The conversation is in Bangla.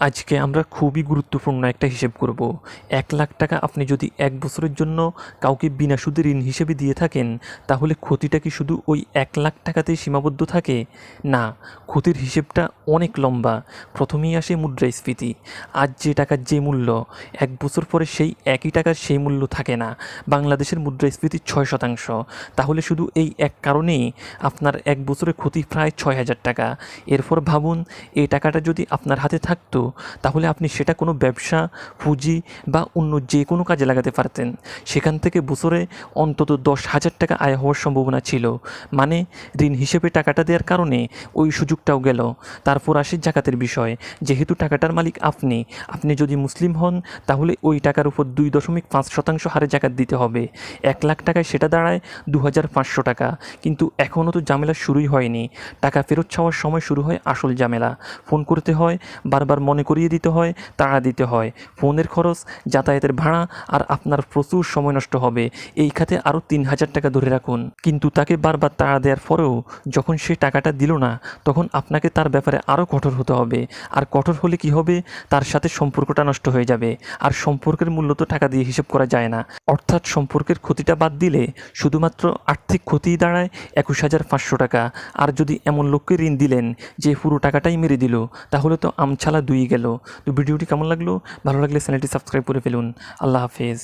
আজকে আমরা খুবই গুরুত্বপূর্ণ একটা হিসেব করব। 1,00,000 টাকা আপনি যদি 1 বছরের জন্য কাউকে বিনা সুদে ঋণ হিসেবে দিয়ে থাকেন, তাহলে ক্ষতিটা কি শুধু ওই 1,00,000 টাকাতেই সীমাবদ্ধ থাকে? না, ক্ষতির হিসেবটা অনেক লম্বা। প্রথমেই আসে মুদ্রাস্ফীতি। আজ যে টাকার যে মূল্য, 1 বছর পরে সেই একই টাকার সেই মূল্য থাকে না। বাংলাদেশের মুদ্রাস্ফীতি 6%। তাহলে শুধু এই এক কারণেই আপনার 1 বছরের ক্ষতি প্রায় 6,000 টাকা। এরপর ভাবুন, এই টাকাটা যদি আপনার হাতে থাকতো, তাহলে আপনি সেটা কোনো ব্যবসা, পুঁজি বা অন্য যে কোনো কাজে লাগাতে পারতেন। সেখান থেকে বছরে অন্তত 10,000 টাকা আয় হওয়ার সম্ভাবনা ছিল। মানে ঋণ হিসেবে টাকাটা দেওয়ার কারণে ওই সুযোগটাও গেল। তারপর আসে জাকাতের বিষয়। যেহেতু টাকাটার মালিক আপনি যদি মুসলিম হন, তাহলে ওই টাকার উপর 2.5% হারে জাকাত দিতে হবে। 1,00,000 টাকায় সেটা দাঁড়ায় 2,500 টাকা। কিন্তু এখনও তো ঝামেলা শুরুই হয়নি। টাকা ফেরত চাওয়ার সময় শুরু হয় আসল ঝামেলা। ফোন করতে হয়, বারবার মনে করিয়ে দিতে হয়, তাড়া দিতে হয়। ফোনের খরচ, যাতায়াতের ভাড়া, আর আপনার প্রচুর সময় নষ্ট হবে। এই খাতে আরও 3,000 টাকা ধরে রাখুন। কিন্তু তাকে বারবার তাড়া দেওয়ার পরেও যখন সে টাকাটা দিল না, তখন আপনাকে তার ব্যাপারে আরও কঠোর হতে হবে। আর কঠোর হলে কি হবে? তার সাথে সম্পর্কটা নষ্ট হয়ে যাবে। আর সম্পর্কের মূল্য তো টাকা দিয়ে হিসেব করা যায় না। অর্থাৎ সম্পর্কের ক্ষতিটা বাদ দিলে শুধুমাত্র আর্থিক ক্ষতিই দাঁড়ায় 21,500 টাকা। আর যদি এমন লোককে ঋণ দিলেন যে পুরো টাকাটাই মেরে দিল, তাহলে তো আমছালা দুই গেল। তো ভিডিওটি কেমন লাগলো? ভালো লাগলে চ্যানেলটি সাবস্ক্রাইব করে ফেলুন। আল্লাহ হাফেজ।